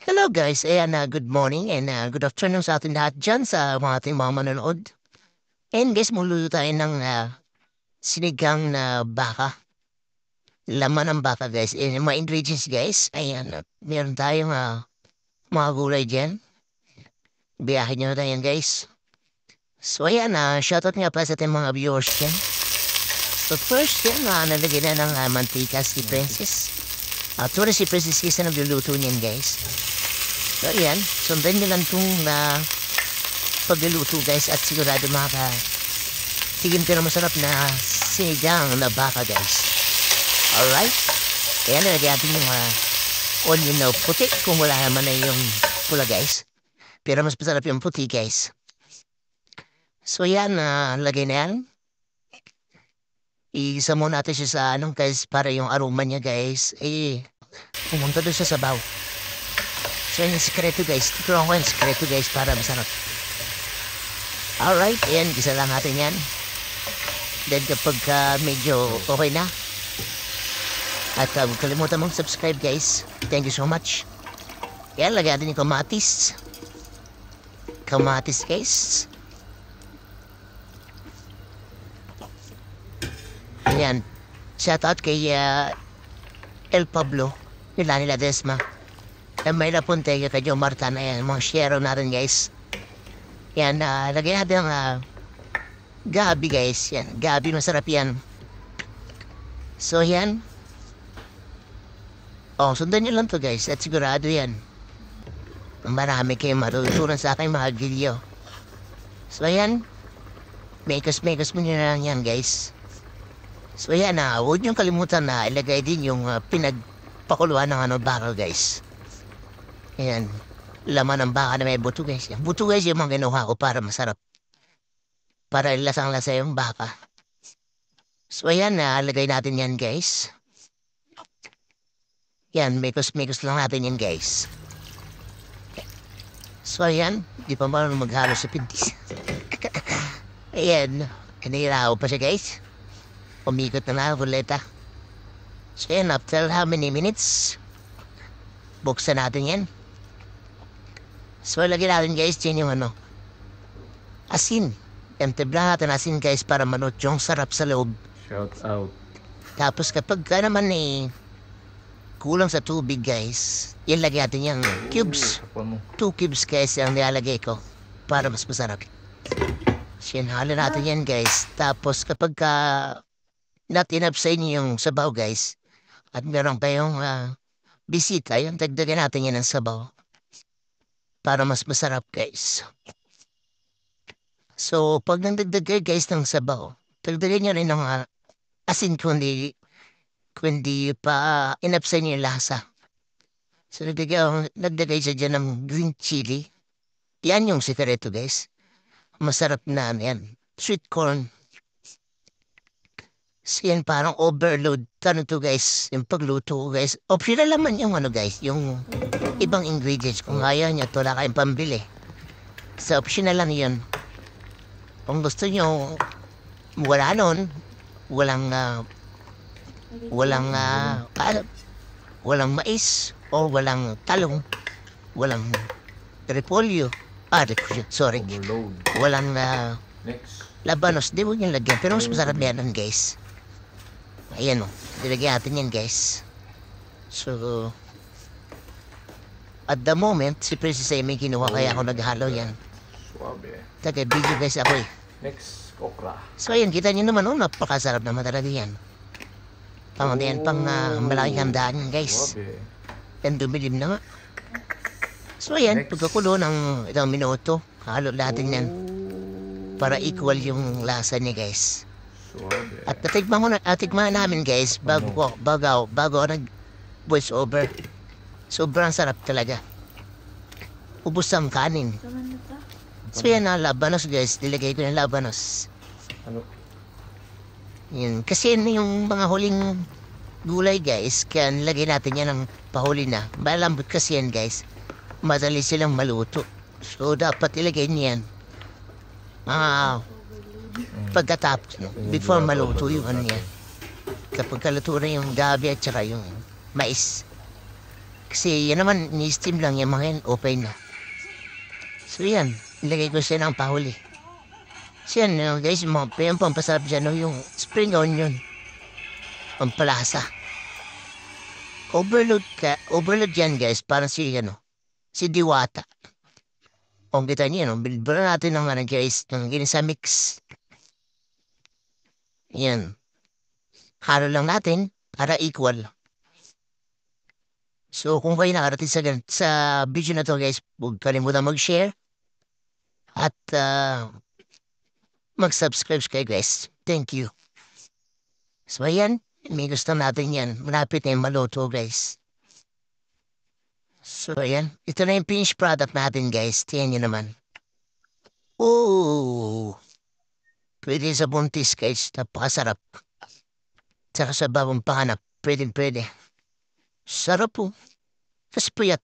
Hello guys, ayan good morning and good afternoon sa ating lahat dyan sa mga ating mga manonood. And guys, mululuto tayo ng sinigang na baka. Laman ng baka guys. And yung mga ingredients guys, ayan, meron tayong mga gulay dyan. Biyahin nyo na tayo yan guys. So ayan, shoutout nga pala sa ating mga viewers dyan. So first yan, nalagyan na ng mantika si Princess. At si Princess kasi nagluluto niyan guys. So ayan, sundan nyo lang itong pagluluto guys at sigurado tigim ka na masarap na sinigang na baka guys. Alright? Ayan, nalagyan natin yung onion na puti kung wala naman na yung pula guys. Pero mas masarap yung puti guys. So ayan, lagay na yan. Isa mo natin siya sa guys para yung aroma niya guys. Pumunta doon sa sabaw. So yung sikreto guys. Tuturuan ko yung sikreto guys para masarap. Alright, ayan, gisa lang natin yan. Then kapag medyo okay na. At huwag kalimutan mong subscribe guys. Thank you so much. Ayan, lagyan natin yung kamatis. Kamatis guys. Ayan. Shoutout kay El Pablo. Nila Desma. May napunte kay Joe Martan. Ayan, mga share natin guys. Yan, lagyan natin ang gabi guys. Yan, gabi masarap yan. So yan. Sundan nyo lang to guys. At sigurado yan. Marami kayong matutunan sa aking mga video. So yan. Mekos mo nyo na lang yan guys. So yan, huwag nyo kalimutan na ilagay din yung pinagpakuluan ng baka guys. Ayan. Laman ng baka na may buto guys. Buto guys yung mga ginawa ko para masarap. Para lasang-lasa yung baka. So ayan, lagay natin yan guys. Yan, mekos lang natin yan guys. So ayan, di pa marunong maghalo sa pintis. Ayan, kaniraw pa siya guys. Umikot na ruleta. So yan, after how many minutes? Buksan natin yan. So lagyan natin guys dyan yung asin. Tempebla natin asin guys para manot yung sarap sa loob. Shout out. Tapos kapag naman kulang sa tubig guys, yan lagyan natin yung cubes. 2 cubes guys yung nilalagay ko para mas masarap. So yan, halo natin yan guys. Tapos kapag natinap sa inyo yung sabaw guys, at meron kayong bisita, yung dagdagan natin yan ng sabaw. Para mas masarap guys. So, pag nagdagdag kayo guys ng sabaw, dagdagan nyo rin ng asin kundi pa inapsay niyo yung lasa. So, nagdagay siya dyan ng green chili. Yan yung sikreto guys. Masarap na yan. Sweet corn. So, yan parang overload. To guys, yung pagluto ko guys. Optional naman yung guys, yung ibang ingredients. Kung ayaw nyo, wala kayong pambili. So, optional lang yun. Kung gusto nyo, wala nun, walang mais, o walang talong, walang repolyo. Sorry. Overload. Walang Next. labanos. Di mo yung lagyan. Pero mas masarap yan guys. Ayan nilagyan natin yan guys. So, at the moment, si Princess ay may kinuha kaya ako naghalo yan. Suabe. Taga-video guys ako eh. Next, okra. So ayan, kita nyo naman napakasarap naman talaga yan. Pang malaking handaan yan guys. Suabe. Yan dumilim na nga. So ayan, Next. pagkakulo ng ilang minuto, halo natin yan. Para equal yung lasa niya guys. Suabe. At natikman namin guys, bago ako nag-voice over. Sobrang sarap talaga. Ubus ang kanin. So yan labanos guys, nilagay ko yung labanos. Ano? Yan. Kasi yung mga huling gulay guys, kaya nilagay natin yan ng pahuli na. Malambot kasi yan guys. Madali silang maluto. So dapat ilagay niyan. Pagkatapos, before maluto yung yan. Kapag kaluto na yung gabi at saka yung mais. Kasi yan naman, ni-steam lang yung mga yan, open na. So yan, ilagay ko siya ng pahuli. So yan, guys, yung pampasarap dyan, yung spring onion. Pampalasa. Overload yan, guys, parang si Diwata. Kung kita niyo, bilbala natin ng guys, ng ginisa mix. Yan. Halo lang natin para equal. So, kung kayo nakarating sa video na to, guys, huwag kalimutan mag-share at mag-subscribe kayo, guys. Thank you. So, ayan. May gusto natin yan. Malapit na yung maluto, guys. So, ayan. Ito na yung finished product natin, guys. Tiyan nyo naman. Oh! Pwede sa buntis, guys. Napakasarap. Tsaka sa bagong panganap. Pwede. Sarap po. Tapos puyat.